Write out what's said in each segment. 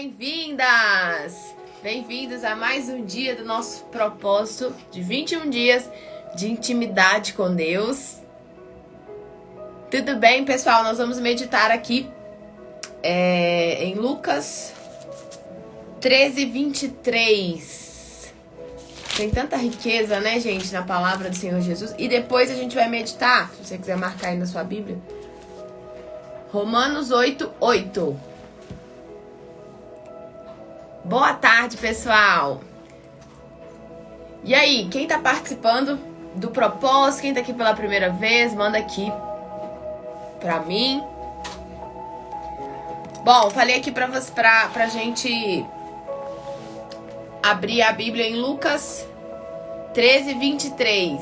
bem-vindas! Bem-vindos a mais um dia do nosso propósito de 21 dias de intimidade com Deus. Tudo bem, pessoal? Nós vamos meditar aqui em Lucas 13:23. Tem tanta riqueza, né, gente, na palavra do Senhor Jesus. E depois a gente vai meditar, se você quiser marcar aí na sua Bíblia, Romanos 8:8. Boa tarde, pessoal! E aí, quem tá participando do propósito, quem tá aqui pela primeira vez, manda aqui pra mim. Bom, falei aqui pra gente abrir a Bíblia em Lucas 13:23.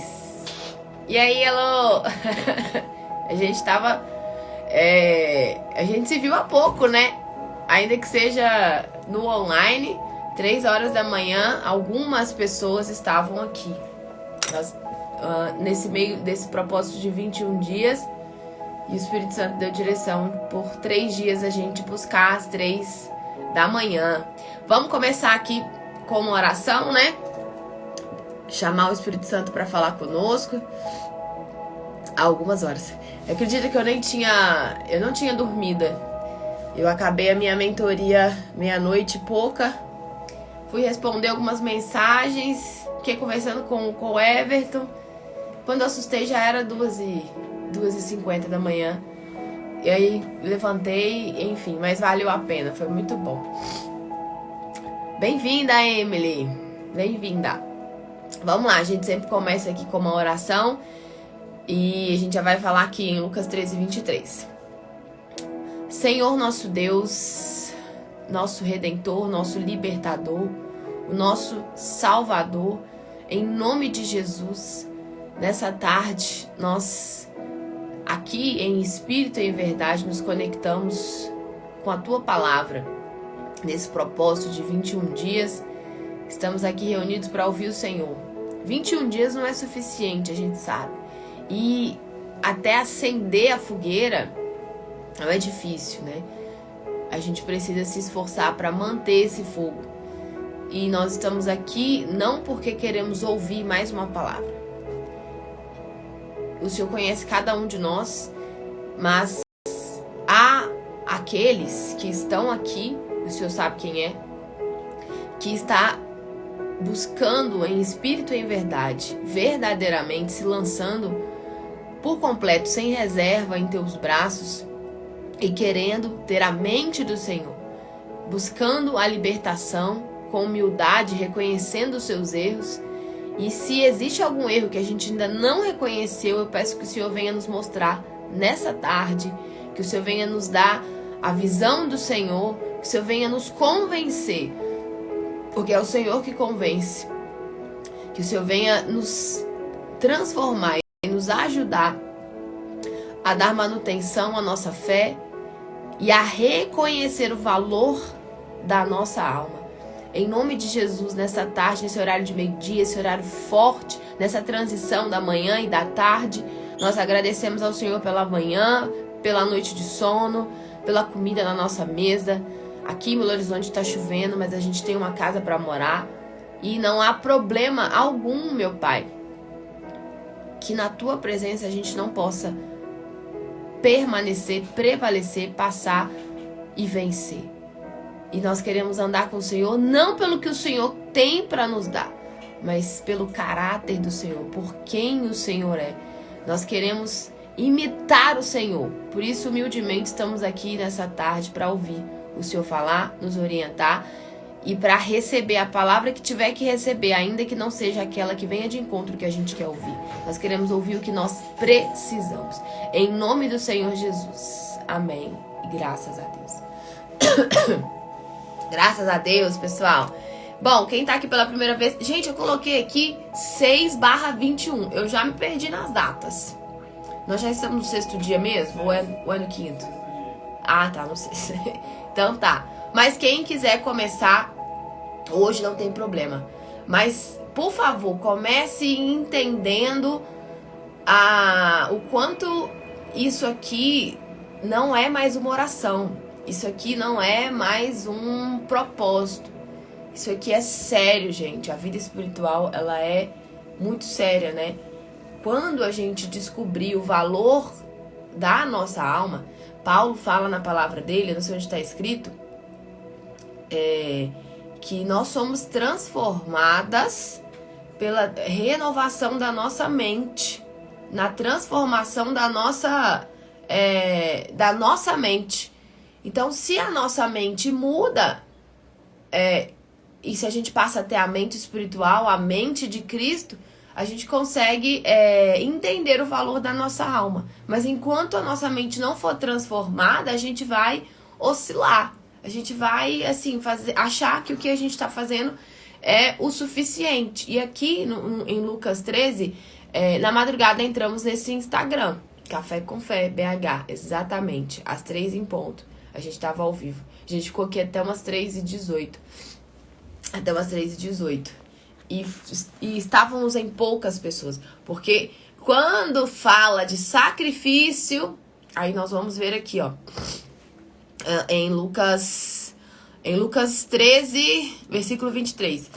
E aí, Elô? A gente tava... a gente se viu há pouco, né? Ainda que seja no online, 3 horas da manhã, algumas pessoas estavam aqui. Nós, nesse meio desse propósito de 21 dias, e o Espírito Santo deu direção por 3 dias a gente buscar às 3 da manhã. Vamos começar aqui com uma oração, né? Chamar o Espírito Santo para falar conosco. Há algumas horas. Acredita que eu não tinha dormido. Eu acabei a minha mentoria meia-noite e pouca. Fui responder algumas mensagens. Fiquei conversando com o Everton. Quando eu assustei já era 2h50 da manhã. E aí levantei, enfim, mas valeu a pena. Foi muito bom. Bem-vinda, Emily. Bem-vinda. Vamos lá, a gente sempre começa aqui com uma oração. E a gente já vai falar aqui em Lucas 13:23. Senhor nosso Deus, nosso Redentor, nosso Libertador, o nosso Salvador, em nome de Jesus, nessa tarde, nós aqui em espírito e em verdade nos conectamos com a Tua Palavra, nesse propósito de 21 dias, estamos aqui reunidos para ouvir o Senhor. 21 dias não é suficiente, a gente sabe, e até acender a fogueira, não é difícil, né? A gente precisa se esforçar para manter esse fogo. E nós estamos aqui não porque queremos ouvir mais uma palavra. O Senhor conhece cada um de nós, mas há aqueles que estão aqui, o Senhor sabe quem é, que está buscando em espírito e em verdade, verdadeiramente se lançando por completo, sem reserva em teus braços, e querendo ter a mente do Senhor, buscando a libertação com humildade, reconhecendo os seus erros. E se existe algum erro que a gente ainda não reconheceu, eu peço que o Senhor venha nos mostrar nessa tarde, que o Senhor venha nos dar a visão do Senhor, que o Senhor venha nos convencer, porque é o Senhor que convence, que o Senhor venha nos transformar e nos ajudar a dar manutenção à nossa fé e a reconhecer o valor da nossa alma. Em nome de Jesus, nessa tarde, nesse horário de meio-dia, esse horário forte, nessa transição da manhã e da tarde, nós agradecemos ao Senhor pela manhã, pela noite de sono, pela comida na nossa mesa. Aqui em Belo Horizonte está chovendo, mas a gente tem uma casa para morar e não há problema algum, meu Pai, que na Tua presença a gente não possa permanecer, prevalecer, passar e vencer. E nós queremos andar com o Senhor não pelo que o Senhor tem para nos dar, mas pelo caráter do Senhor, por quem o Senhor é. Nós queremos imitar o Senhor. Por isso, humildemente, estamos aqui nessa tarde para ouvir o Senhor falar, nos orientar e para receber a palavra que tiver que receber, ainda que não seja aquela que venha de encontro que a gente quer ouvir. Nós queremos ouvir o que nós precisamos. Em nome do Senhor Jesus. Amém. E graças a Deus. Graças a Deus, pessoal. Bom, quem tá aqui pela primeira vez... Gente, eu coloquei aqui 6/21. Eu já me perdi nas datas. Nós já estamos no 6º dia mesmo? Ou é no 5º? Ah, tá, não sei. Então tá. Mas quem quiser começar hoje não tem problema. Mas, por favor, comece entendendo o quanto isso aqui não é mais uma oração. Isso aqui não é mais um propósito. Isso aqui é sério, gente. A vida espiritual, ela é muito séria, né? Quando a gente descobrir o valor da nossa alma, Paulo fala na palavra dele, não sei onde está escrito, que nós somos transformadas pela renovação da nossa mente, na transformação da nossa mente. Então, se a nossa mente muda, e se a gente passa a ter a mente espiritual, a mente de Cristo, a gente consegue entender o valor da nossa alma. Mas enquanto a nossa mente não for transformada, a gente vai oscilar. A gente vai, assim, achar que o que a gente está fazendo é o suficiente. E aqui, em Lucas 13, na madrugada entramos nesse Instagram. Café com Fé, BH, exatamente. Às 3 em ponto. A gente estava ao vivo. A gente ficou aqui até umas 3h18. Até umas 3h18. E estávamos em poucas pessoas. Porque quando fala de sacrifício, aí nós vamos ver aqui, ó. Em Lucas 13, versículo 23.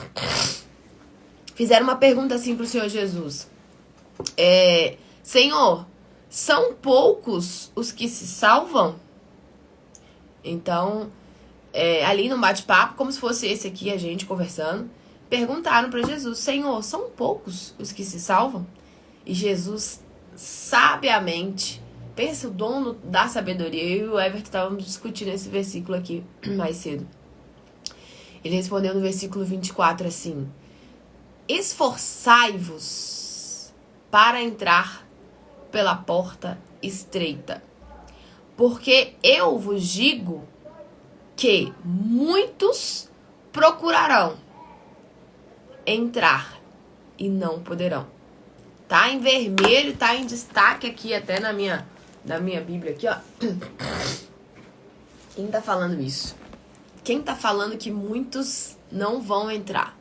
Fizeram uma pergunta assim pro Senhor Jesus. Senhor, são poucos os que se salvam? Então, ali no bate-papo, como se fosse esse aqui, a gente conversando, perguntaram para Jesus, Senhor, são poucos os que se salvam? E Jesus, sabiamente, pensa o dono da sabedoria, eu e o Everton estávamos discutindo esse versículo aqui mais cedo. Ele respondeu no versículo 24 assim, esforçai-vos para entrar pela porta estreita, porque eu vos digo que muitos procurarão entrar e não poderão. Tá em vermelho, tá em destaque aqui até na minha Bíblia aqui, ó. Quem tá falando isso? Quem tá falando que muitos não vão entrar?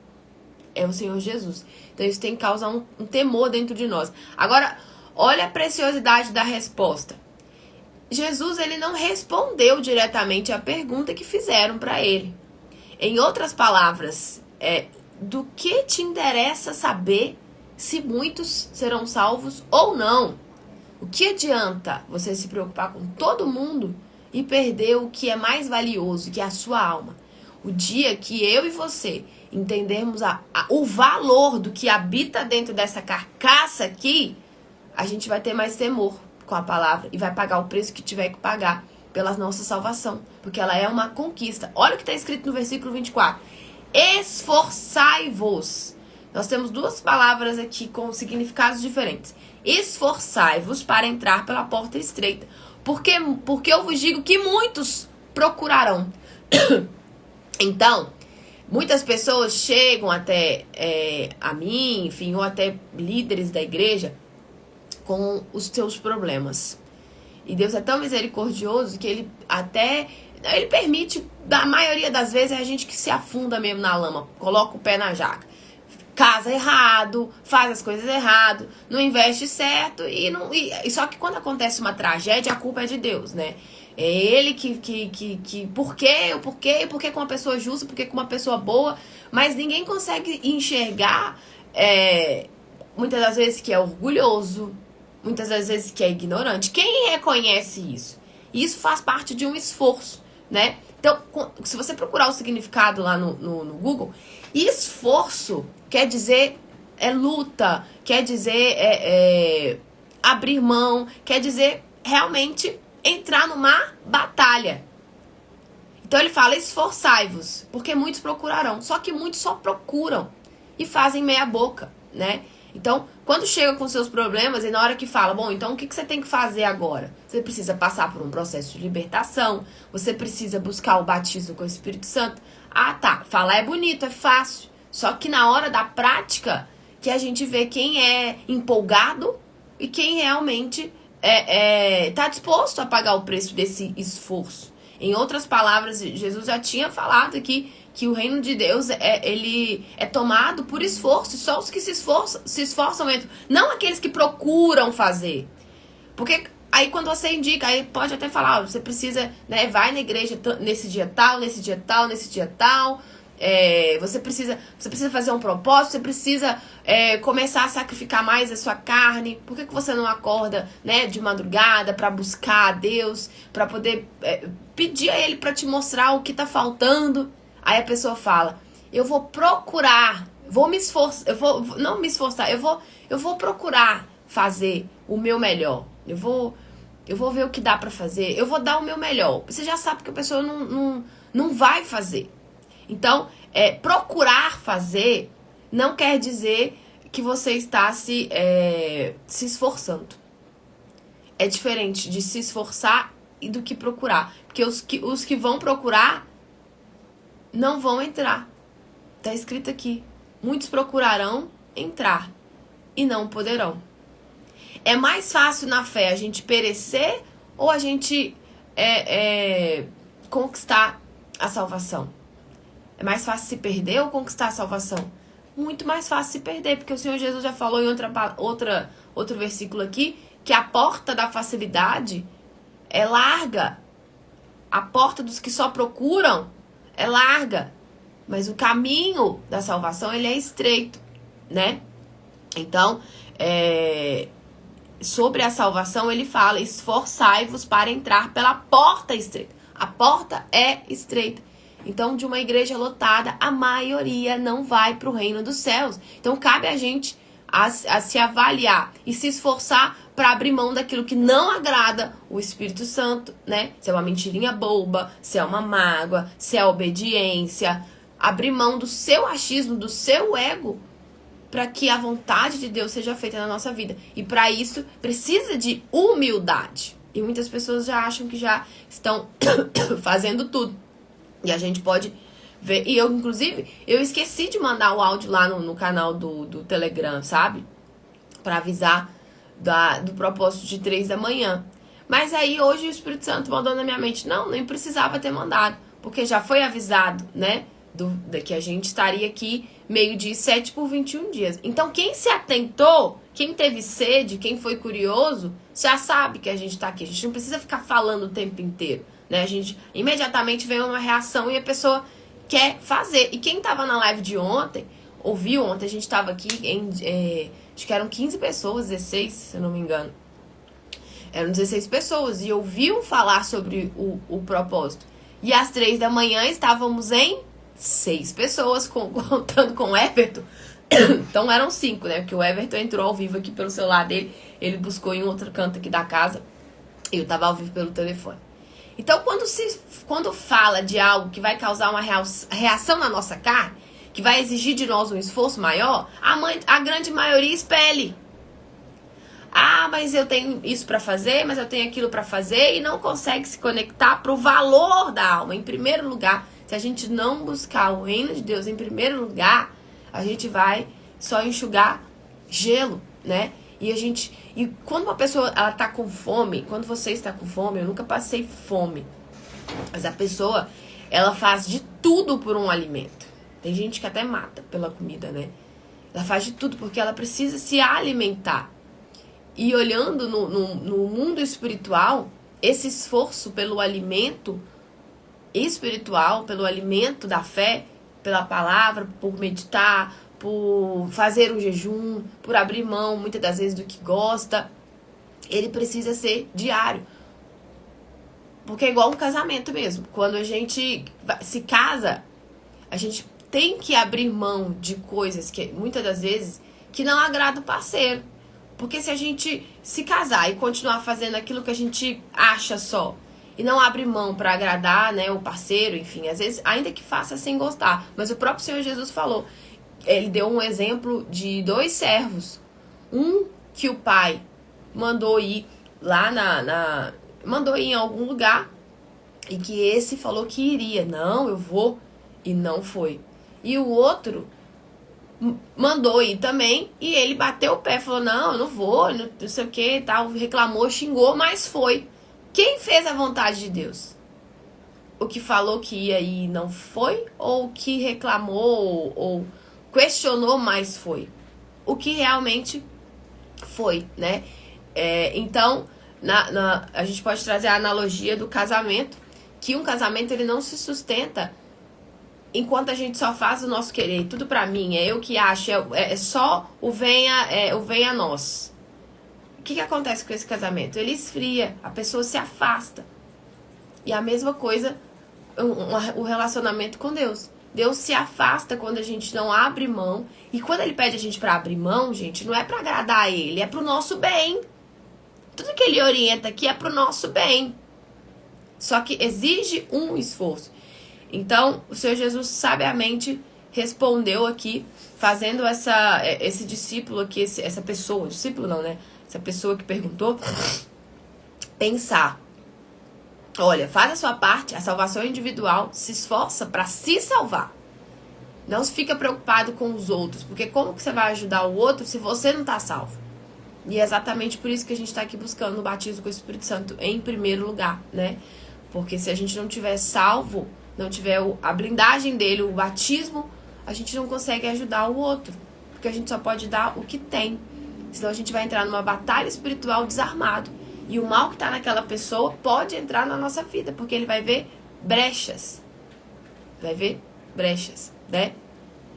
É o Senhor Jesus. Então isso tem que causar um temor dentro de nós. Agora, olha a preciosidade da resposta. Jesus, ele não respondeu diretamente a pergunta que fizeram para ele. Em outras palavras, do que te interessa saber se muitos serão salvos ou não? O que adianta você se preocupar com todo mundo e perder o que é mais valioso, que é a sua alma? O dia que eu e você entendermos o valor do que habita dentro dessa carcaça aqui, a gente vai ter mais temor com a palavra e vai pagar o preço que tiver que pagar pela nossa salvação, porque ela é uma conquista. Olha o que está escrito no versículo 24. Esforçai-vos. Nós temos duas palavras aqui com significados diferentes. Esforçai-vos para entrar pela porta estreita. Porque eu vos digo que muitos procurarão. Então, muitas pessoas chegam até a mim, enfim, ou até líderes da igreja com os seus problemas. E Deus é tão misericordioso que ele permite, da maioria das vezes, a gente que se afunda mesmo na lama, coloca o pé na jaca. Casa errado, faz as coisas errado, não investe certo e só que quando acontece uma tragédia, a culpa é de Deus, né? É ele por quê com uma pessoa justa, por que com uma pessoa boa, mas ninguém consegue enxergar muitas das vezes que é orgulhoso, muitas das vezes que é ignorante. Quem reconhece isso? Isso faz parte de um esforço, né? Então, se você procurar o significado lá no Google, esforço quer dizer luta, quer dizer abrir mão, quer dizer realmente entrar numa batalha. Então ele fala, esforçai-vos, porque muitos procurarão. Só que muitos só procuram e fazem meia boca, né? Então, quando chega com seus problemas e na hora que fala, bom, então o que você tem que fazer agora? Você precisa passar por um processo de libertação, você precisa buscar o batismo com o Espírito Santo. Ah, tá, falar é bonito, é fácil. Só que na hora da prática que a gente vê quem é empolgado e quem realmente tá disposto a pagar o preço desse esforço. Em outras palavras, Jesus já tinha falado aqui que o reino de Deus ele é tomado por esforço. Só os que se esforçam entram. Não aqueles que procuram fazer. Porque Aí quando você indica, aí pode até falar, ó, você precisa, né, vai na igreja nesse dia tal, nesse dia tal, nesse dia tal. Você precisa fazer um propósito, você precisa começar a sacrificar mais a sua carne. Por que você não acorda, né, de madrugada para buscar a Deus, para poder pedir a Ele para te mostrar o que tá faltando? Aí a pessoa fala, eu vou procurar, vou me esforçar, não me esforçar, eu vou procurar fazer o meu melhor. Eu vou ver o que dá pra fazer. Eu vou dar o meu melhor. Você já sabe que a pessoa não vai fazer. Então, procurar fazer não quer dizer que você está se esforçando. É diferente de se esforçar e do que procurar. Porque os que vão procurar não vão entrar. Tá escrito aqui. Muitos procurarão entrar e não poderão. É mais fácil na fé a gente perecer ou a gente conquistar a salvação? É mais fácil se perder ou conquistar a salvação? Muito mais fácil se perder, porque o Senhor Jesus já falou em outro versículo aqui, que a porta da facilidade é larga. A porta dos que só procuram é larga. Mas o caminho da salvação, ele é estreito, né? Então, sobre a salvação, ele fala, esforçai-vos para entrar pela porta estreita. A porta é estreita. Então, de uma igreja lotada, a maioria não vai para o reino dos céus. Então, cabe a gente a se avaliar e se esforçar para abrir mão daquilo que não agrada o Espírito Santo, né? Se é uma mentirinha boba, se é uma mágoa, se é obediência. Abrir mão do seu achismo, do seu ego, para que a vontade de Deus seja feita na nossa vida. E para isso, precisa de humildade. E muitas pessoas já acham que já estão fazendo tudo. E a gente pode ver. E eu, inclusive, eu esqueci de mandar o áudio lá no canal do Telegram, sabe? Para avisar do propósito de 3 da manhã. Mas aí, hoje, o Espírito Santo mandou na minha mente. Não, nem precisava ter mandado. Porque já foi avisado, né? Que a gente estaria aqui meio-dia 7 por 21 dias. Então, quem se atentou, quem teve sede, quem foi curioso, já sabe que a gente tá aqui. A gente não precisa ficar falando o tempo inteiro, né? A gente imediatamente vem uma reação e a pessoa quer fazer. E quem tava na live de ontem, ouviu ontem, a gente tava aqui acho que eram 15 pessoas, 16, se eu não me engano. Eram 16 pessoas e ouviu falar sobre o propósito. E às 3 da manhã estávamos em 6 pessoas, contando com o Everton. Então eram 5, né? Porque o Everton entrou ao vivo aqui pelo celular dele. Ele buscou em outro canto aqui da casa. Eu tava ao vivo pelo telefone. Então quando fala de algo que vai causar uma reação na nossa carne, que vai exigir de nós um esforço maior, a grande maioria expele. Ah, mas eu tenho isso pra fazer, mas eu tenho aquilo pra fazer, e não consegue se conectar pro valor da alma. Em primeiro lugar, se a gente não buscar o reino de Deus em primeiro lugar, a gente vai só enxugar gelo, né? E quando uma pessoa ela tá com fome, quando você está com fome, eu nunca passei fome, mas a pessoa, ela faz de tudo por um alimento. Tem gente que até mata pela comida, né? Ela faz de tudo porque ela precisa se alimentar. E olhando no mundo espiritual, esse esforço pelo alimento espiritual, pelo alimento da fé, pela palavra, por meditar, por fazer um jejum, por abrir mão muitas das vezes do que gosta, ele precisa ser diário. Porque é igual um casamento mesmo. Quando a gente se casa, a gente tem que abrir mão de coisas que muitas das vezes que não agrada o parceiro. Porque se a gente se casar e continuar fazendo aquilo que a gente acha só, e não abre mão para agradar, né, o parceiro, enfim, às vezes, ainda que faça sem gostar. Mas o próprio Senhor Jesus falou, ele deu um exemplo de 2 servos. Um que o pai mandou ir lá mandou ir em algum lugar, e que esse falou que iria. Não, eu vou. E não foi. E o outro mandou ir também, e ele bateu o pé, falou, não, eu não vou, não sei o que, tal, reclamou, xingou, mas foi. Quem fez a vontade de Deus? O que falou que ia ir não foi? Ou o que reclamou ou questionou, mas foi? O que realmente foi, né? Então, A gente pode trazer a analogia do casamento, que um casamento ele não se sustenta enquanto a gente só faz o nosso querer, tudo pra mim, é eu que acho, é só o venha a nós. O que acontece com esse casamento? Ele esfria, a pessoa se afasta. E a mesma coisa, o relacionamento com Deus. Deus se afasta quando a gente não abre mão. E quando ele pede a gente pra abrir mão, gente, não é pra agradar a ele, é pro nosso bem. Tudo que ele orienta aqui é pro nosso bem. Só que exige um esforço. Então, o Senhor Jesus sabiamente respondeu aqui, fazendo esse discípulo aqui, essa pessoa, discípulo não, né? Essa pessoa que perguntou, pensar. Olha, faz a sua parte, a salvação individual, se esforça para se salvar. Não fica preocupado com os outros, porque como que você vai ajudar o outro se você não tá salvo? E é exatamente por isso que a gente tá aqui buscando o batismo com o Espírito Santo em primeiro lugar, né? Porque se a gente não tiver salvo, não tiver a blindagem dele, o batismo, a gente não consegue ajudar o outro. Porque a gente só pode dar o que tem. Senão a gente vai entrar numa batalha espiritual desarmado. E o mal que está naquela pessoa pode entrar na nossa vida, porque ele vai ver brechas. Vai ver brechas, né?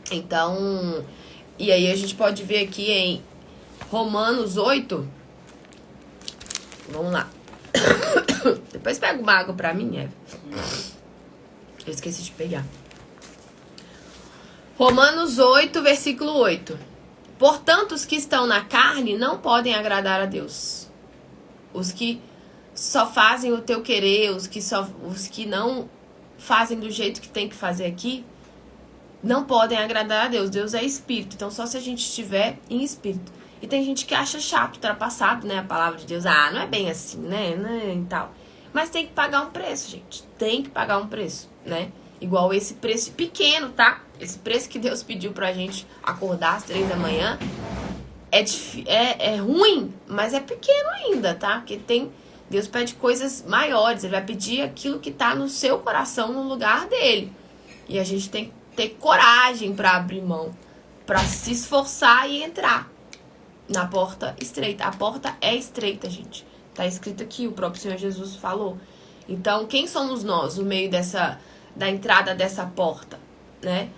Então, e aí a gente pode ver aqui em Romanos 8. Vamos lá. Depois pega uma água pra mim, Eva. Eu esqueci de pegar. Romanos 8, versículo 8. Portanto, os que estão na carne não podem agradar a Deus. Os que só fazem o teu querer, os que não fazem do jeito que tem que fazer aqui, não podem agradar a Deus. Deus é espírito, então só se a gente estiver em espírito. E tem gente que acha chato, ultrapassado, né, a palavra de Deus. Ah, não é bem assim, né, e tal. Mas tem que pagar um preço, gente. Tem que pagar um preço, né? Igual esse preço pequeno, tá? Esse preço que Deus pediu pra gente acordar às 3 da manhã é ruim, mas é pequeno ainda, tá? Porque Deus pede coisas maiores. Ele vai pedir aquilo que tá no seu coração, no lugar dele. E a gente tem que ter coragem pra abrir mão, pra se esforçar e entrar na porta estreita. A porta é estreita, gente. Tá escrito aqui, o próprio Senhor Jesus falou. Então, quem somos nós no meio da entrada dessa porta, né?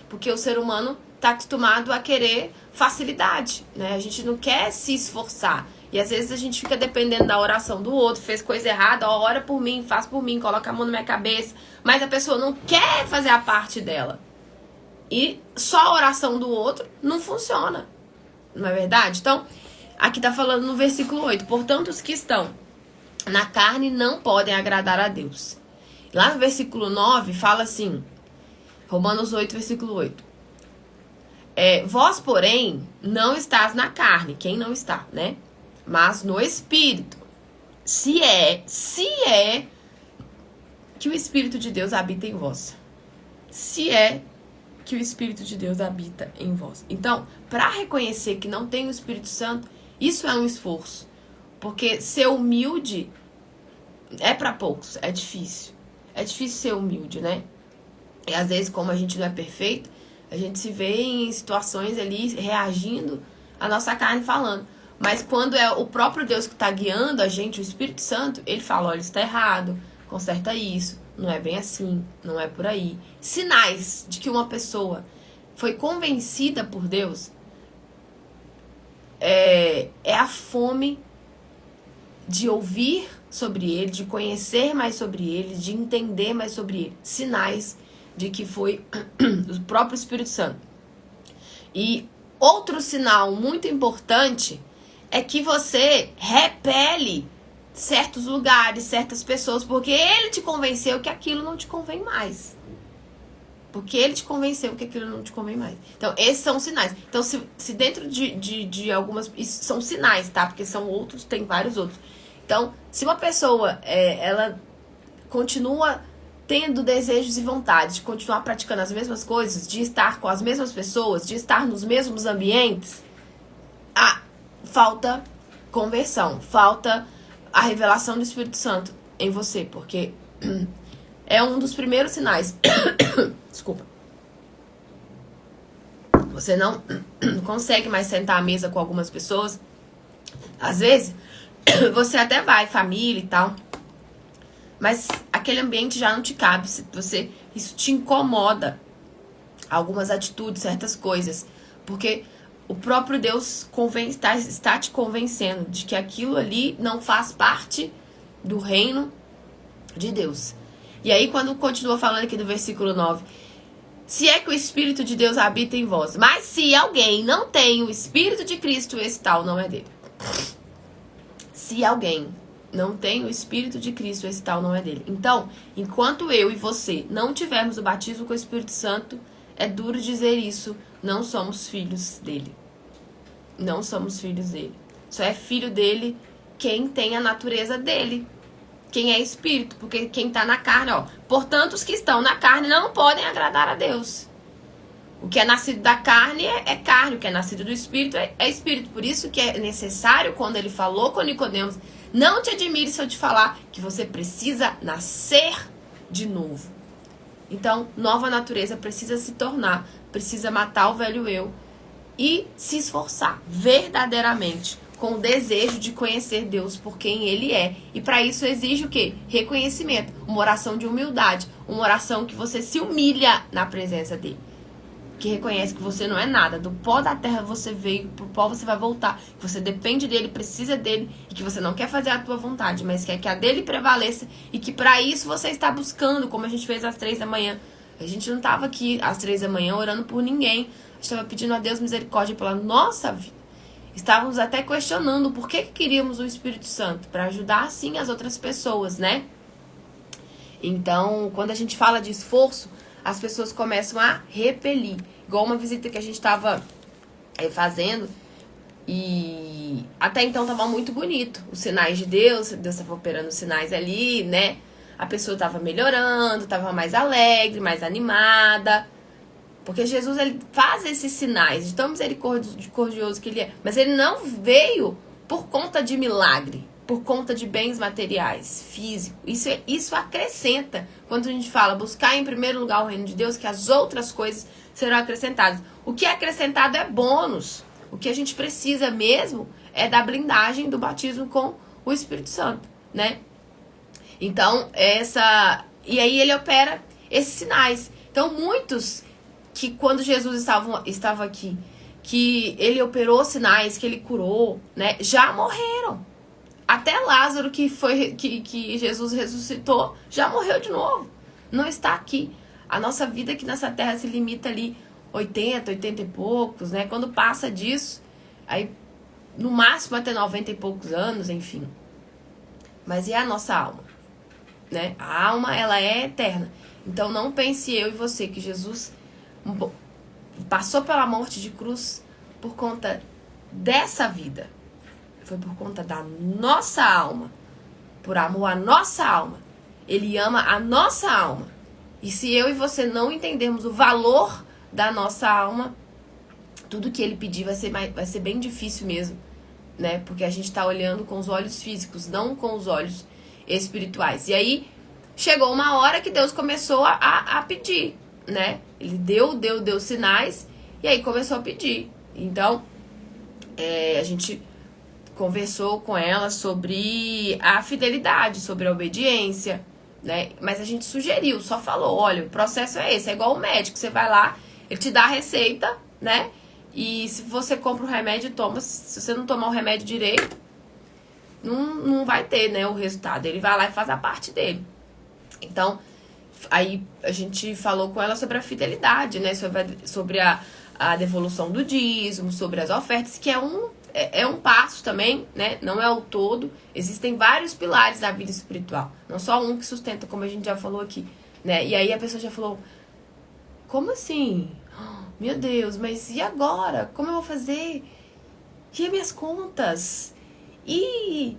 Porque o ser humano tá acostumado a querer facilidade, né? A gente não quer se esforçar. E às vezes a gente fica dependendo da oração do outro, fez coisa errada, ó, ora por mim, faz por mim, coloca a mão na minha cabeça. Mas a pessoa não quer fazer a parte dela. E só a oração do outro não funciona. Não é verdade? Então, aqui tá falando no versículo 8. Portanto, os que estão na carne não podem agradar a Deus. Lá no versículo 9 fala assim, Romanos 8, versículo 8. Vós, porém, não estás na carne. Quem não está, né? Mas no Espírito. Se é que o Espírito de Deus habita em vós. Se é que o Espírito de Deus habita em vós. Então, para reconhecer que não tem o Espírito Santo, isso é um esforço. Porque ser humilde é para poucos, é difícil. É difícil ser humilde, né? E às vezes, como a gente não é perfeito, a gente se vê em situações ali reagindo à nossa carne falando. Mas quando é o próprio Deus que está guiando a gente, o Espírito Santo, ele fala, olha, isso está errado, conserta isso, não é bem assim, não é por aí. Sinais de que uma pessoa foi convencida por Deus é a fome de ouvir sobre ele, de conhecer mais sobre ele, de entender mais sobre ele. Sinais de que foi o próprio Espírito Santo. E outro sinal muito importante é que você repele certos lugares, certas pessoas, porque ele te convenceu que aquilo não te convém mais. Porque ele te convenceu que aquilo não te convém mais. Então, esses são os sinais. Então, se dentro de algumas... Isso são sinais, tá? Porque são outros, tem vários outros. Então, se uma pessoa, ela continua tendo desejos e vontades de continuar praticando as mesmas coisas, de estar com as mesmas pessoas, de estar nos mesmos ambientes, falta conversão, falta a revelação do Espírito Santo em você, porque é um dos primeiros sinais. Desculpa. Você não consegue mais sentar à mesa com algumas pessoas. Às vezes, você até vai, família e tal, mas aquele ambiente já não te cabe. Isso te incomoda. Algumas atitudes, certas coisas. Porque o próprio Deus está te convencendo de que aquilo ali não faz parte do reino de Deus. E aí, quando continua falando aqui do versículo 9, se é que o Espírito de Deus habita em vós, mas se alguém não tem o Espírito de Cristo, esse tal não é dele. Se alguém não tem o Espírito de Cristo, esse tal não é dele. Então, enquanto eu e você não tivermos o batismo com o Espírito Santo, é duro dizer isso, não somos filhos dele. Não somos filhos dele. Só é filho dele quem tem a natureza dele. Quem é espírito, porque quem está na carne, ó. Portanto, os que estão na carne não podem agradar a Deus. O que é nascido da carne é carne, o que é nascido do espírito é espírito. Por isso que é necessário, quando ele falou com Nicodemos, não te admire se eu te falar que você precisa nascer de novo. Então, nova natureza precisa se tornar, precisa matar o velho eu e se esforçar verdadeiramente com o desejo de conhecer Deus por quem Ele é. E para isso exige o quê? Reconhecimento. Uma oração de humildade. Uma oração que você se humilha na presença dEle. Que reconhece que você não é nada. Do pó da terra você veio, pro pó você vai voltar. Que você depende dEle, precisa dEle. E que você não quer fazer a tua vontade, mas quer que a dEle prevaleça. E que para isso você está buscando, como a gente fez às 3 da manhã. A gente não estava aqui às 3 da manhã orando por ninguém. A gente estava pedindo a Deus misericórdia pela nossa vida. Estávamos até questionando por que queríamos o Espírito Santo. Para ajudar, sim, as outras pessoas, né? Então, quando a gente fala de esforço, as pessoas começam a repelir. Igual uma visita que a gente estava fazendo. E até então estava muito bonito. Os sinais de Deus estava operando os sinais ali, né? A pessoa estava melhorando, estava mais alegre, mais animada. Porque Jesus, ele faz esses sinais de tão misericordioso que ele é. Mas ele não veio por conta de milagre, por conta de bens materiais, físicos. Isso acrescenta. Quando a gente fala buscar em primeiro lugar o reino de Deus, que as outras coisas serão acrescentadas. O que é acrescentado é bônus. O que a gente precisa mesmo é da blindagem do batismo com o Espírito Santo, né? Então, e aí ele opera esses sinais. Então, muitos que quando Jesus estava aqui, que ele operou sinais, que ele curou, né, já morreram. Até Lázaro, que Jesus ressuscitou, já morreu de novo. Não está aqui. A nossa vida aqui nessa terra se limita ali 80 e poucos, né? Quando passa disso, aí no máximo até 90 e poucos anos, enfim. Mas e a nossa alma? Né? A alma, ela é eterna. Então não pense eu e você que Jesus passou pela morte de cruz por conta dessa vida. Foi por conta da nossa alma. Por amor à nossa alma. Ele ama a nossa alma. E se eu e você não entendermos o valor da nossa alma, tudo que ele pedir vai ser bem difícil mesmo, né? Porque a gente está olhando com os olhos físicos, não com os olhos espirituais. E aí chegou uma hora que Deus começou a pedir, né? Ele deu sinais e aí começou a pedir. Então, a gente conversou com ela sobre a fidelidade, sobre a obediência, né? Mas a gente sugeriu, só falou, olha, o processo é esse, é igual o médico, você vai lá, ele te dá a receita, né? E se você compra o remédio e toma, se você não tomar o remédio direito, não vai ter, né, o resultado. Ele vai lá e faz a parte dele. Então, aí a gente falou com ela sobre a fidelidade, né? Sobre a devolução do dízimo, sobre as ofertas, que é um passo também, né? Não é o todo. Existem vários pilares da vida espiritual. Não só um que sustenta, como a gente já falou aqui, né? E aí a pessoa já falou, como assim? Meu Deus, mas e agora? Como eu vou fazer? E as minhas contas? E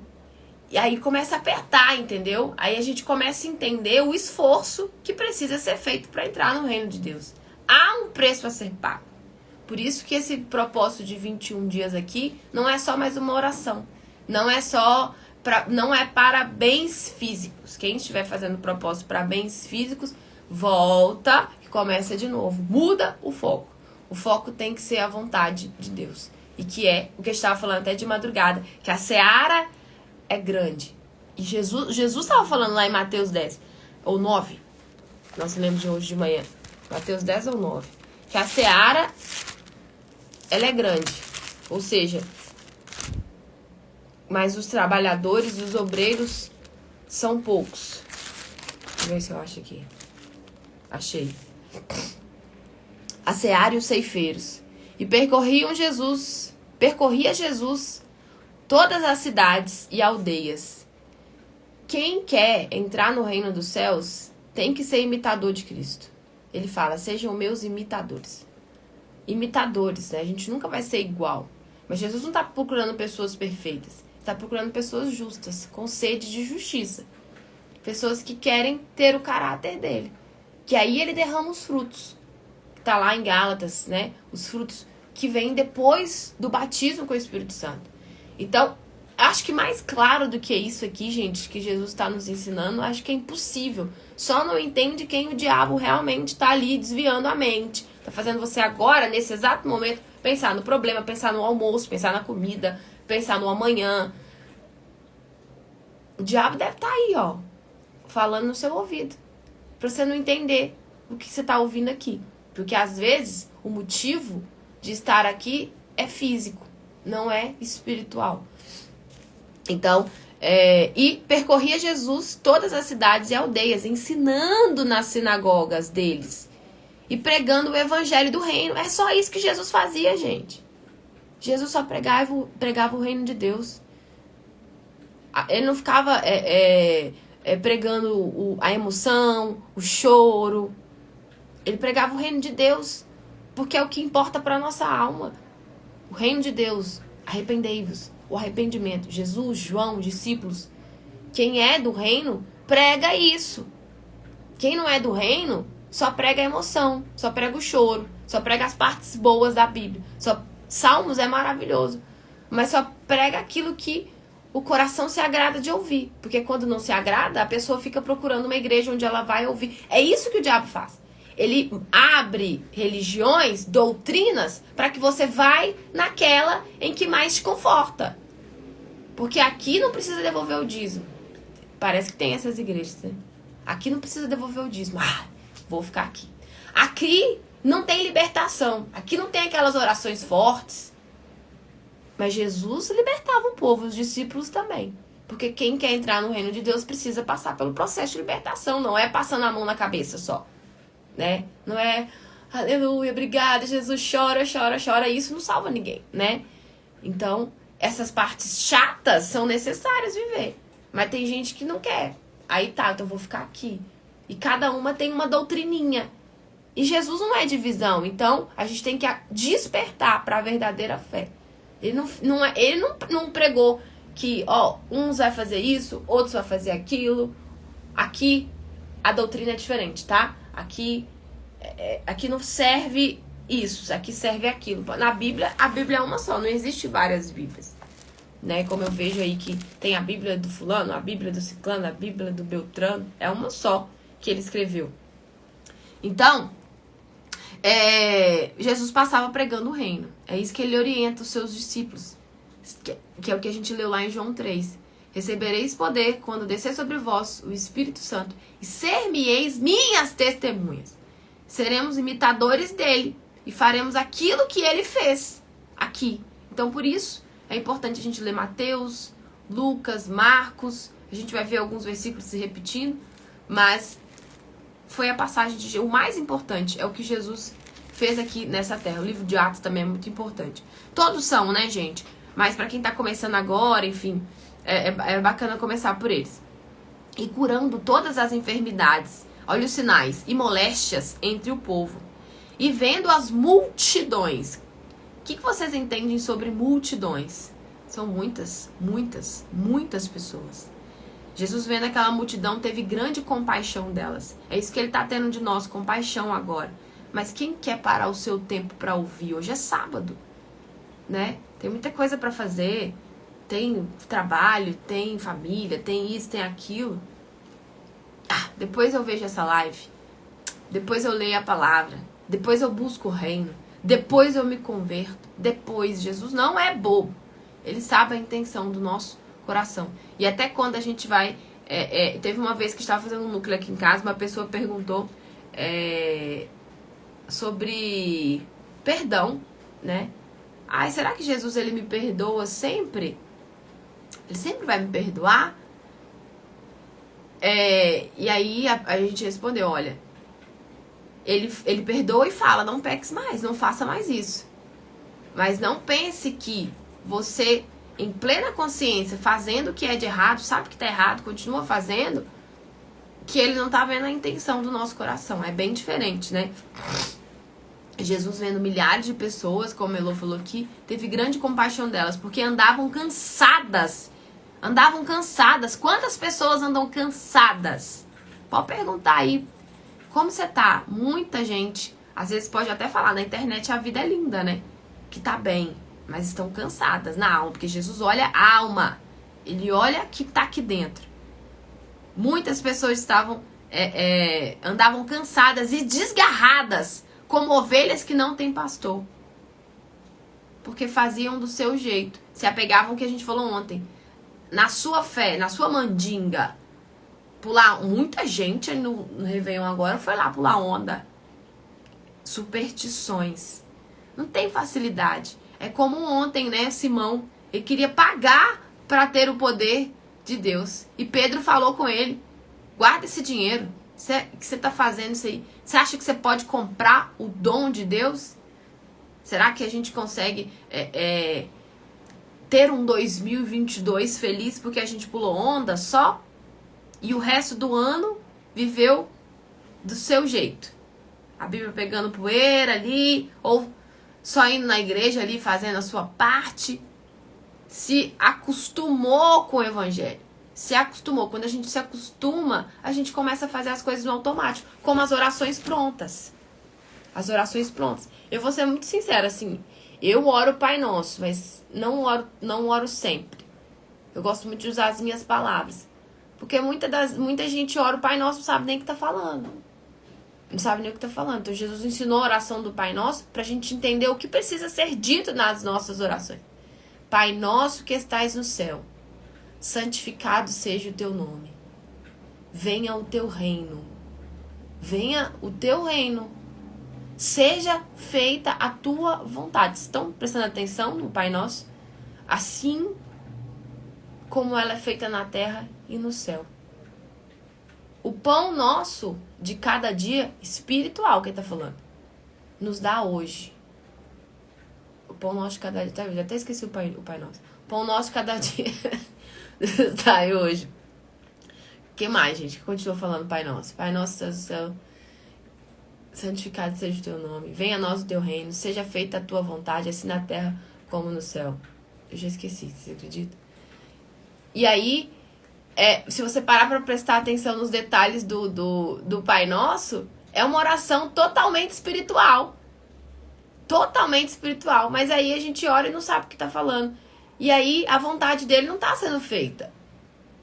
aí começa a apertar, entendeu? Aí a gente começa a entender o esforço que precisa ser feito para entrar no reino de Deus. Há um preço a ser pago. Por isso que esse propósito de 21 dias aqui não é só mais uma oração. Não é para bens físicos. Quem estiver fazendo propósito para bens físicos, volta e começa de novo. Muda o foco. O foco tem que ser a vontade de Deus. E que é o que eu estava falando até de madrugada, que a seara é grande. E Jesus estava falando lá em Mateus 10, ou 9, nós lemos de hoje de manhã, Mateus 10 ou 9, que a seara, ela é grande, ou seja, mas os trabalhadores, os obreiros são poucos. Deixa eu ver se eu acho aqui. Achei. A seara e os ceifeiros. E percorria Jesus todas as cidades e aldeias. Quem quer entrar no reino dos céus tem que ser imitador de Cristo. Ele fala, sejam meus imitadores. Imitadores, né? A gente nunca vai ser igual. Mas Jesus não está procurando pessoas perfeitas. Está procurando pessoas justas, com sede de justiça. Pessoas que querem ter o caráter dele. Que aí ele derrama os frutos. Está lá em Gálatas, né? Os frutos que vêm depois do batismo com o Espírito Santo. Então, acho que mais claro do que isso aqui, gente, que Jesus está nos ensinando, acho que é impossível. Só não entende quem o diabo realmente está ali desviando a mente. Está fazendo você agora, nesse exato momento, pensar no problema, pensar no almoço, pensar na comida, pensar no amanhã. O diabo deve estar aí, ó, falando no seu ouvido, pra você não entender o que você tá ouvindo aqui. Porque às vezes o motivo de estar aqui é físico, não é espiritual. Então, e percorria Jesus todas as cidades e aldeias, ensinando nas sinagogas deles e pregando o evangelho do reino. É só isso que Jesus fazia, gente. Jesus só pregava o reino de Deus. Ele não ficava pregando a emoção, o choro. Ele pregava o reino de Deus, porque é o que importa para a nossa alma. O reino de Deus, arrependei-vos, o arrependimento. Jesus, João, discípulos, quem é do reino, prega isso. Quem não é do reino, só prega a emoção, só prega o choro, só prega as partes boas da Bíblia. Salmos é maravilhoso, mas só prega aquilo que o coração se agrada de ouvir. Porque quando não se agrada, a pessoa fica procurando uma igreja onde ela vai ouvir. É isso que o diabo faz. Ele abre religiões, doutrinas, para que você vai naquela em que mais te conforta. Porque aqui não precisa devolver o dízimo. Parece que tem essas igrejas, né? Aqui não precisa devolver o dízimo. Vou ficar aqui. Aqui não tem libertação. Aqui não tem aquelas orações fortes. Mas Jesus libertava o povo, os discípulos também. Porque quem quer entrar no reino de Deus precisa passar pelo processo de libertação. Não é passando a mão na cabeça só. Né? Não é, aleluia, obrigada, Jesus, chora, chora, chora. Isso não salva ninguém, né? Então, essas partes chatas são necessárias viver. Mas tem gente que não quer. Aí tá, então eu vou ficar aqui. E cada uma tem uma doutrininha. E Jesus não é divisão. Então, a gente tem que despertar para a verdadeira fé. Ele não pregou que, uns vai fazer isso, outros vai fazer aquilo. Aqui, a doutrina é diferente, tá? Aqui não serve isso, aqui serve aquilo. Na Bíblia, a Bíblia é uma só, não existe várias Bíblias. Né? Como eu vejo aí que tem a Bíblia do fulano, a Bíblia do ciclano, a Bíblia do Beltrano. É uma só que ele escreveu. Então, Jesus passava pregando o reino. É isso que ele orienta os seus discípulos. Que é o que a gente leu lá em João 3. Recebereis poder quando descer sobre vós o Espírito Santo e ser-me-eis minhas testemunhas. Seremos imitadores dele e faremos aquilo que ele fez aqui. Então, por isso, é importante a gente ler Mateus, Lucas, Marcos. A gente vai ver alguns versículos se repetindo, mas foi a passagem o mais importante, é o que Jesus fez aqui nessa terra. O livro de Atos também é muito importante. Todos são, né, gente? Mas para quem tá começando agora, enfim, é bacana começar por eles. E curando todas as enfermidades, olha os sinais, e moléstias entre o povo. E vendo as multidões. O que vocês entendem sobre multidões? São muitas, muitas, muitas pessoas. Jesus, vendo aquela multidão, teve grande compaixão delas. É isso que ele está tendo de nós, compaixão agora. Mas quem quer parar o seu tempo para ouvir? Hoje é sábado, né? Tem muita coisa para fazer. Tem trabalho, tem família, tem isso, tem aquilo. Depois eu vejo essa live. Depois eu leio a palavra. Depois eu busco o reino. Depois eu me converto. Depois, Jesus não é bobo. Ele sabe a intenção do nosso coração. E até quando a gente vai... teve uma vez que estava fazendo um núcleo aqui em casa, uma pessoa perguntou sobre perdão, né? Ai, será que Jesus, ele me perdoa sempre? Ele sempre vai me perdoar? E aí a gente respondeu, olha, ele perdoa e fala, não peques mais, não faça mais isso. Mas não pense que você, em plena consciência, fazendo o que é de errado, sabe que tá errado, continua fazendo, que ele não tá vendo a intenção do nosso coração. É bem diferente, né? Jesus, vendo milhares de pessoas, como Elô falou aqui, teve grande compaixão delas, porque andavam cansadas. Andavam cansadas. Quantas pessoas andam cansadas? Pode perguntar aí. Como você tá? Muita gente, às vezes pode até falar, na internet a vida é linda, né? Que tá bem, mas estão cansadas na alma, porque Jesus olha a alma. Ele olha o que tá aqui dentro. Muitas pessoas andavam cansadas e desgarradas, como ovelhas que não têm pastor. Porque faziam do seu jeito. Se apegavam ao que a gente falou ontem. Na sua fé, na sua mandinga. Pular. Muita gente no Réveillon agora foi lá pular onda. Superstições. Não tem facilidade. É como ontem, né, Simão? Ele queria pagar para ter o poder de Deus. E Pedro falou com ele: guarda esse dinheiro. Que você tá fazendo isso aí? Você acha que você pode comprar o dom de Deus? Será que a gente consegue ter um 2022 feliz porque a gente pulou onda só? E o resto do ano viveu do seu jeito? A Bíblia pegando poeira ali, ou só indo na igreja ali, fazendo a sua parte. Se acostumou com o evangelho. Se acostumou. Quando a gente se acostuma, a gente começa a fazer as coisas no automático. Como as orações prontas. As orações prontas. Eu vou ser muito sincera, assim. Eu oro o Pai Nosso, mas não oro sempre. Eu gosto muito de usar as minhas palavras. Porque muita gente ora o Pai Nosso e não sabe nem o que tá falando. Não sabe nem o que tá falando. Então Jesus ensinou a oração do Pai Nosso pra gente entender o que precisa ser dito nas nossas orações. Pai Nosso que estais no céu, santificado seja o teu nome. Venha o teu reino. Venha o teu reino. Seja feita a tua vontade. Estão prestando atenção no Pai Nosso? Assim como ela é feita na terra e no céu. O pão nosso de cada dia, espiritual que ele está falando, nos dá hoje. O pão nosso de cada dia. Já até esqueci o pai Nosso. O pão nosso de cada dia está aí hoje. O que mais, gente? Que continua falando Pai Nosso? Pai Nosso que estás no céu, santificado seja o teu nome. Venha a nós o teu reino. Seja feita a tua vontade, assim na terra como no céu. Eu já esqueci, você acredita? E aí, se você parar para prestar atenção nos detalhes do Pai Nosso, é uma oração totalmente espiritual. Totalmente espiritual. Mas aí a gente ora e não sabe o que tá falando. E aí a vontade dele não tá sendo feita.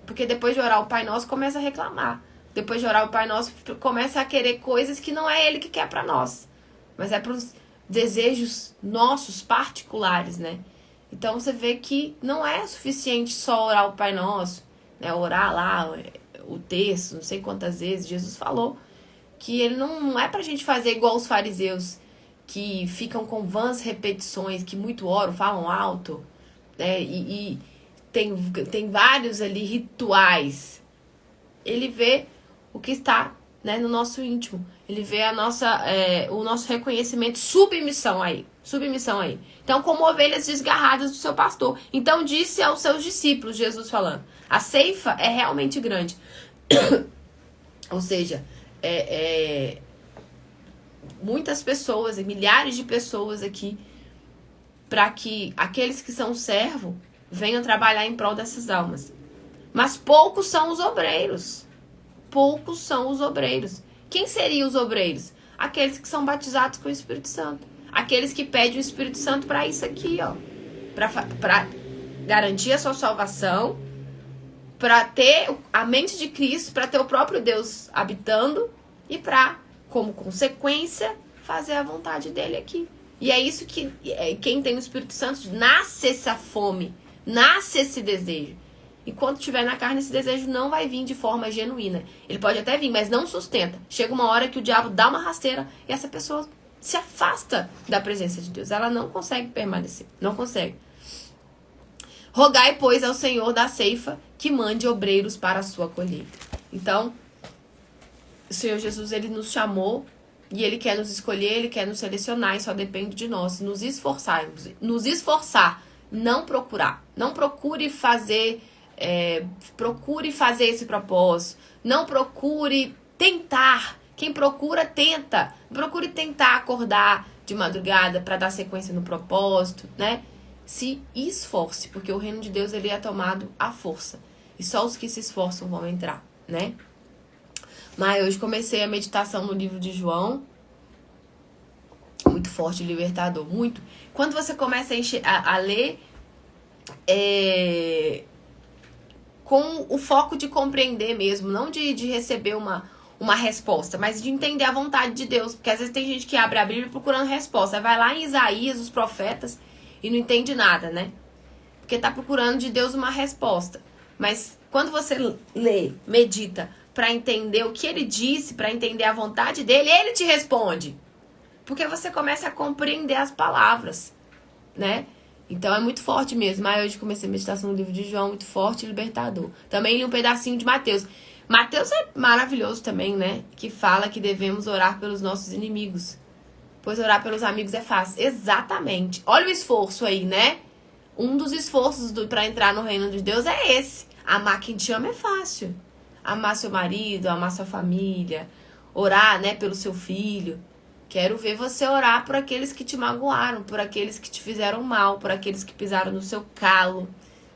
Porque depois de orar o Pai Nosso, começa a reclamar. Depois de orar o Pai Nosso, começa a querer coisas que não é ele que quer para nós. Mas é pros desejos nossos particulares, né? Então você vê que não é suficiente só orar o Pai Nosso, né? Orar lá o texto, não sei quantas vezes Jesus falou que ele não é pra gente fazer igual os fariseus, que ficam com vãs repetições, que muito oram, falam alto, né? E tem vários ali rituais. Ele vê o que está, né, no nosso íntimo. Ele vê o nosso reconhecimento, submissão aí. Então, como ovelhas desgarradas do seu pastor. Então, disse aos seus discípulos, Jesus falando, a ceifa é realmente grande. Ou seja, muitas pessoas, milhares de pessoas aqui, para que aqueles que são servos venham trabalhar em prol dessas almas. Mas poucos são os obreiros. Poucos são os obreiros. Quem seriam os obreiros? Aqueles que são batizados com o Espírito Santo. Aqueles que pedem o Espírito Santo para isso aqui, ó. Para garantir a sua salvação, para ter a mente de Cristo, para ter o próprio Deus habitando e para, como consequência, fazer a vontade dele aqui. E é isso que quem tem o Espírito Santo nasce essa fome, nasce esse desejo. Enquanto estiver na carne, esse desejo não vai vir de forma genuína. Ele pode até vir, mas não sustenta. Chega uma hora que o diabo dá uma rasteira e essa pessoa se afasta da presença de Deus. Ela não consegue permanecer. Não consegue. Rogai, pois, ao Senhor da ceifa que mande obreiros para a sua colheita. Então, o Senhor Jesus, ele nos chamou e ele quer nos escolher, ele quer nos selecionar e só depende de nós. Nos esforçarmos. Nos esforçar, não procurar. Não procure fazer... procure fazer esse propósito. Não procure tentar. Quem procura, tenta. Procure tentar acordar de madrugada para dar sequência no propósito, né? Se esforce, porque o reino de Deus ele é tomado à força. E só os que se esforçam vão entrar, né? Mas hoje comecei a meditação no livro de João. Muito forte, libertador. Muito. Quando você começa a ler... com o foco de compreender mesmo, não de receber uma resposta, mas de entender a vontade de Deus. Porque às vezes tem gente que abre a Bíblia procurando resposta. Aí vai lá em Isaías, os profetas, e não entende nada, né? Porque tá procurando de Deus uma resposta. Mas quando você lê, medita, para entender o que ele disse, para entender a vontade dele, ele te responde. Porque você começa a compreender as palavras, né? Então é muito forte mesmo. Mas hoje comecei a meditação no livro de João, muito forte e libertador. Também li um pedacinho de Mateus. Mateus é maravilhoso também, né? Que fala que devemos orar pelos nossos inimigos. Pois orar pelos amigos é fácil. Exatamente. Olha o esforço aí, né? Um dos esforços para entrar no reino de Deus é esse. Amar quem te ama é fácil. Amar seu marido, amar sua família. Orar, né, pelo seu filho. Quero ver você orar por aqueles que te magoaram, por aqueles que te fizeram mal, por aqueles que pisaram no seu calo,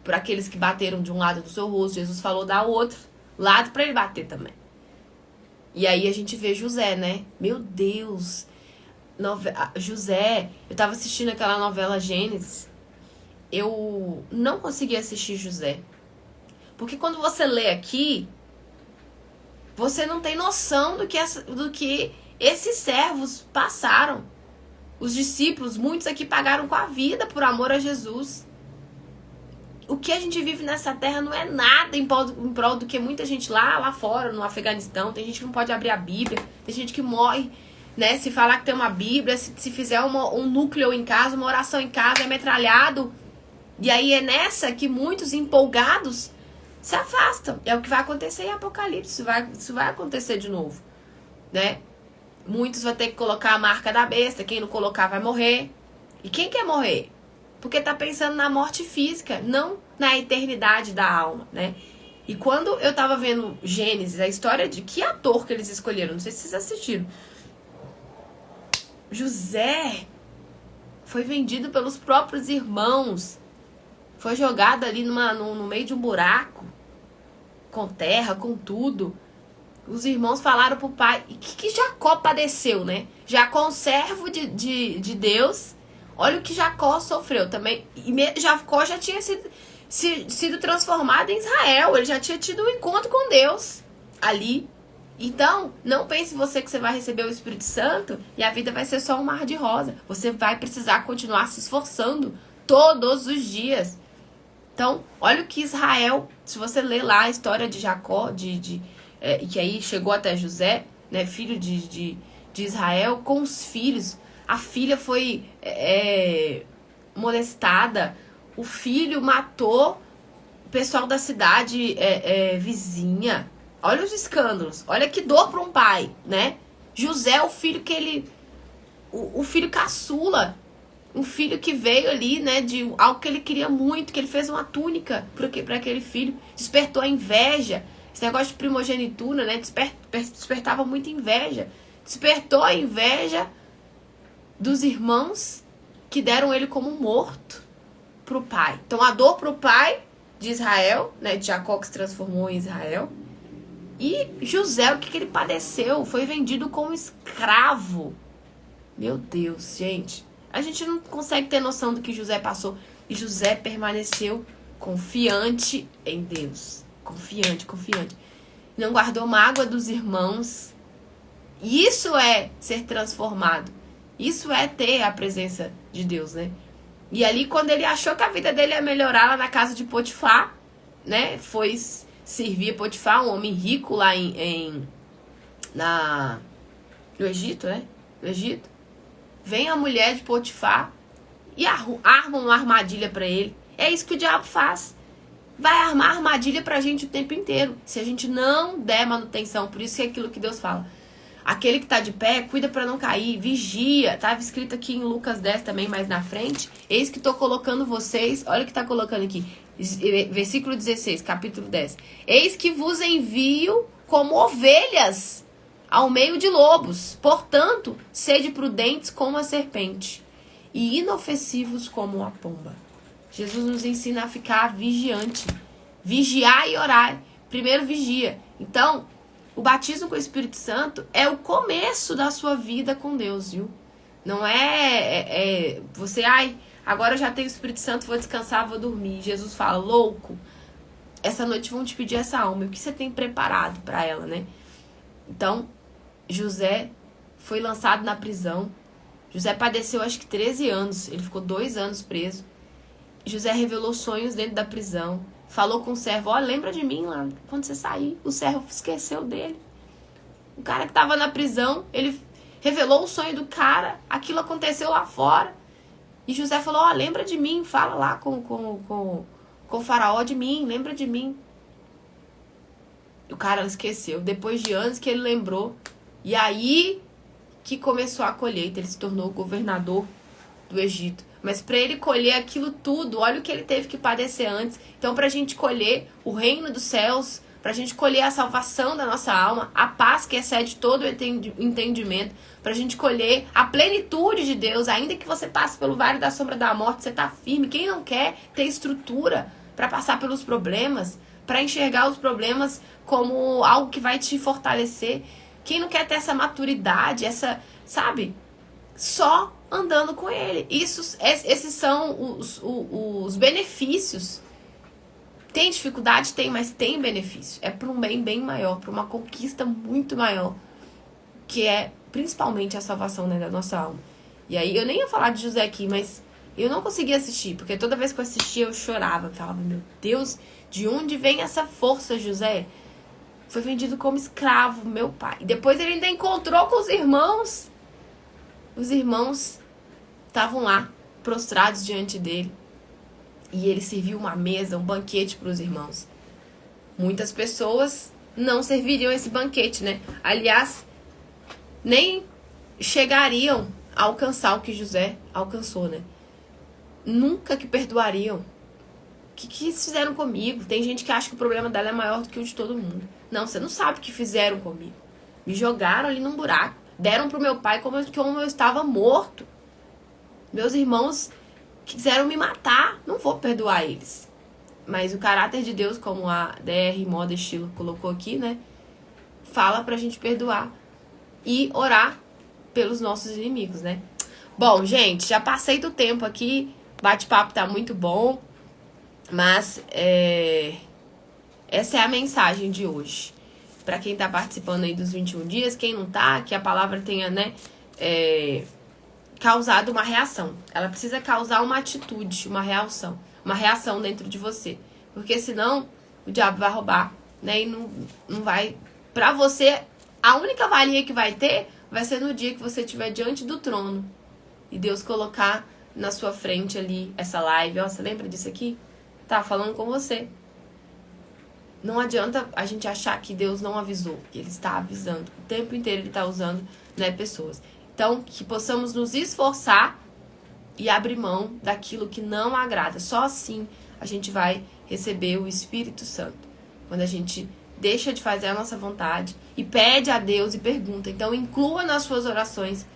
por aqueles que bateram de um lado do seu rosto. Jesus falou dar o outro lado para ele bater também. E aí a gente vê José, né? Meu Deus! José, eu tava assistindo aquela novela Gênesis, eu não consegui assistir José. Porque quando você lê aqui, você não tem noção do que esses servos passaram. Os discípulos, muitos aqui pagaram com a vida por amor a Jesus. O que a gente vive nessa terra não é nada em prol do que muita gente lá fora, no Afeganistão. Tem gente que não pode abrir a Bíblia, tem gente que morre, né? Se falar que tem uma Bíblia, se fizer um núcleo em casa, uma oração em casa, é metralhado. E aí é nessa que muitos empolgados se afastam. É o que vai acontecer em Apocalipse. Isso vai acontecer de novo, né? Muitos vão ter que colocar a marca da besta. Quem não colocar vai morrer. E quem quer morrer? Porque tá pensando na morte física, não na eternidade da alma, né? E quando eu tava vendo Gênesis, a história de que ator que eles escolheram, não sei se vocês assistiram. José foi vendido pelos próprios irmãos. Foi jogado ali no meio de um buraco, com terra, com tudo. Os irmãos falaram pro pai. E que Jacó padeceu, né? Jacó, um servo de Deus. Olha o que Jacó sofreu também. E Jacó já tinha sido transformado em Israel. Ele já tinha tido um encontro com Deus ali. Então, não pense você que você vai receber o Espírito Santo e a vida vai ser só um mar de rosa. Você vai precisar continuar se esforçando todos os dias. Então, olha o que Israel, se você ler lá a história de Jacó, que aí chegou até José, né, filho de Israel, com os filhos. A filha foi molestada, o filho matou o pessoal da cidade vizinha. Olha os escândalos, olha que dor para um pai, né? José, o filho que ele... O filho caçula, um filho que veio ali, né, de algo que ele queria muito, que ele fez uma túnica para aquele filho. Despertou a inveja. Esse negócio de primogenitura, né, despertava muita inveja. Despertou a inveja dos irmãos que deram ele como morto pro pai. Então a dor pro pai de Israel, né, de Jacó que se transformou em Israel. E José, o que ele padeceu? Foi vendido como escravo. Meu Deus, gente. A gente não consegue ter noção do que José passou. E José permaneceu confiante em Deus. Confiante. Não guardou mágoa dos irmãos. Isso é ser transformado. Isso é ter a presença de Deus, né? E ali, quando ele achou que a vida dele ia melhorar lá na casa de Potifar, né, foi servir a Potifar, um homem rico lá no Egito, né? No Egito. Vem a mulher de Potifar e arma uma armadilha para ele. É isso que o diabo faz. Vai armar armadilha pra gente o tempo inteiro. Se a gente não der manutenção, por isso que é aquilo que Deus fala. Aquele que tá de pé, cuida para não cair, vigia. Tava escrito aqui em Lucas 10 também, mais na frente. Eis que tô colocando vocês, olha o que tá colocando aqui. Versículo 16, capítulo 10. Eis que vos envio como ovelhas ao meio de lobos. Portanto, sede prudentes como a serpente e inofensivos como a pomba. Jesus nos ensina a ficar vigiante. Vigiar e orar. Primeiro vigia. Então, o batismo com o Espírito Santo é o começo da sua vida com Deus, viu? Não é você, agora eu já tenho o Espírito Santo, vou descansar, vou dormir. Jesus fala, louco, essa noite vão te pedir essa alma. O que você tem preparado para ela, né? Então, José foi lançado na prisão. José padeceu acho que 13 anos. Ele ficou 2 anos preso. José revelou sonhos dentro da prisão. Falou com o servo, lembra de mim lá quando você sair. O servo esqueceu dele. O cara que estava na prisão, ele revelou o sonho do cara. Aquilo aconteceu lá fora. E José falou, lembra de mim. Fala lá com o faraó de mim. Lembra de mim. O cara esqueceu. Depois de anos que ele lembrou. E aí que começou a colheita. Ele se tornou governador do Egito. Mas para ele colher aquilo tudo, olha o que ele teve que padecer antes. Então, para a gente colher o reino dos céus, para a gente colher a salvação da nossa alma, a paz que excede todo o entendimento, para a gente colher a plenitude de Deus, ainda que você passe pelo vale da sombra da morte, você está firme. Quem não quer ter estrutura para passar pelos problemas, para enxergar os problemas como algo que vai te fortalecer? Quem não quer ter essa maturidade, sabe? Só andando com ele. Esses são os benefícios. Tem dificuldade? Tem, mas tem benefício. É para um bem maior, para uma conquista muito maior, que é principalmente a salvação, né, da nossa alma. E aí, eu nem ia falar de José aqui, mas eu não conseguia assistir, porque toda vez que eu assistia eu chorava. Eu falava, meu Deus, de onde vem essa força, José? Foi vendido como escravo, meu pai. E depois ele ainda encontrou com os irmãos. Os irmãos estavam lá, prostrados diante dele. E ele serviu uma mesa, um banquete para os irmãos. Muitas pessoas não serviriam esse banquete, né? Aliás, nem chegariam a alcançar o que José alcançou, né? Nunca que perdoariam. O que eles fizeram comigo? Tem gente que acha que o problema dela é maior do que o de todo mundo. Não, você não sabe o que fizeram comigo. Me jogaram ali num buraco. Deram pro meu pai como eu estava morto. Meus irmãos quiseram me matar. Não vou perdoar eles. Mas o caráter de Deus, como a DR Moda Estilo colocou aqui, né? Fala pra gente perdoar. E orar pelos nossos inimigos, né? Bom, gente, já passei do tempo aqui. Bate-papo tá muito bom. Mas essa é a mensagem de hoje. Para quem tá participando aí dos 21 dias, quem não tá, que a palavra tenha, né, causado uma reação. Ela precisa causar uma atitude, uma reação dentro de você. Porque senão o diabo vai roubar, né, e não vai... Pra você, a única valia que vai ter vai ser no dia que você estiver diante do trono e Deus colocar na sua frente ali essa live. Ó, você lembra disso aqui? Tá falando com você. Não adianta a gente achar que Deus não avisou. Ele está avisando. O tempo inteiro ele está usando, né, pessoas. Então, que possamos nos esforçar e abrir mão daquilo que não agrada. Só assim a gente vai receber o Espírito Santo. Quando a gente deixa de fazer a nossa vontade e pede a Deus e pergunta. Então, inclua nas suas orações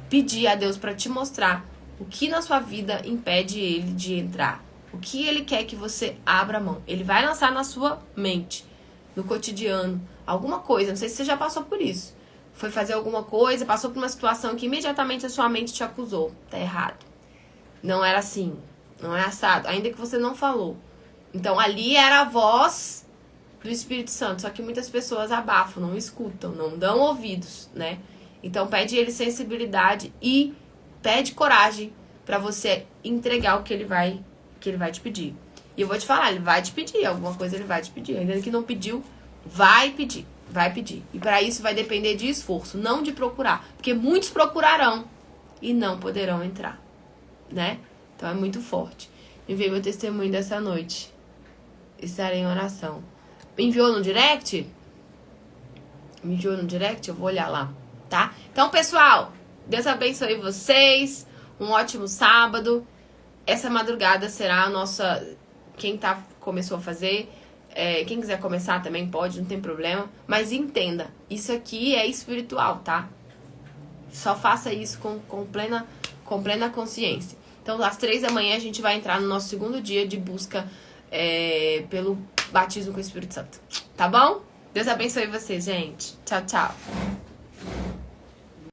pedir a Deus para te mostrar o que na sua vida impede ele de entrar. O que ele quer que você abra mão. Ele vai lançar na sua mente, no cotidiano, alguma coisa. Não sei se você já passou por isso. Foi fazer alguma coisa, passou por uma situação que imediatamente a sua mente te acusou. Tá errado. Não era assim. Não é assado. Ainda que você não falou. Então ali era a voz do Espírito Santo. Só que muitas pessoas abafam, não escutam, não dão ouvidos, né? Então pede ele sensibilidade e pede coragem para você entregar o que ele vai te pedir. E eu vou te falar, ele vai te pedir, alguma coisa ele vai te pedir. Ainda que não pediu, vai pedir, vai pedir. E para isso vai depender de esforço, não de procurar. Porque muitos procurarão e não poderão entrar, né? Então é muito forte. Enviei meu testemunho dessa noite. Estarei em oração. Me enviou no direct? Me enviou no direct? Eu vou olhar lá, tá? Então, pessoal, Deus abençoe vocês. Um ótimo sábado. Essa madrugada será a nossa... Quem começou a fazer, quem quiser começar também pode, não tem problema. Mas entenda, isso aqui é espiritual, tá? Só faça isso com plena consciência. Então, às 3 da manhã, a gente vai entrar no nosso segundo dia de busca pelo batismo com o Espírito Santo. Tá bom? Deus abençoe vocês, gente. Tchau, tchau.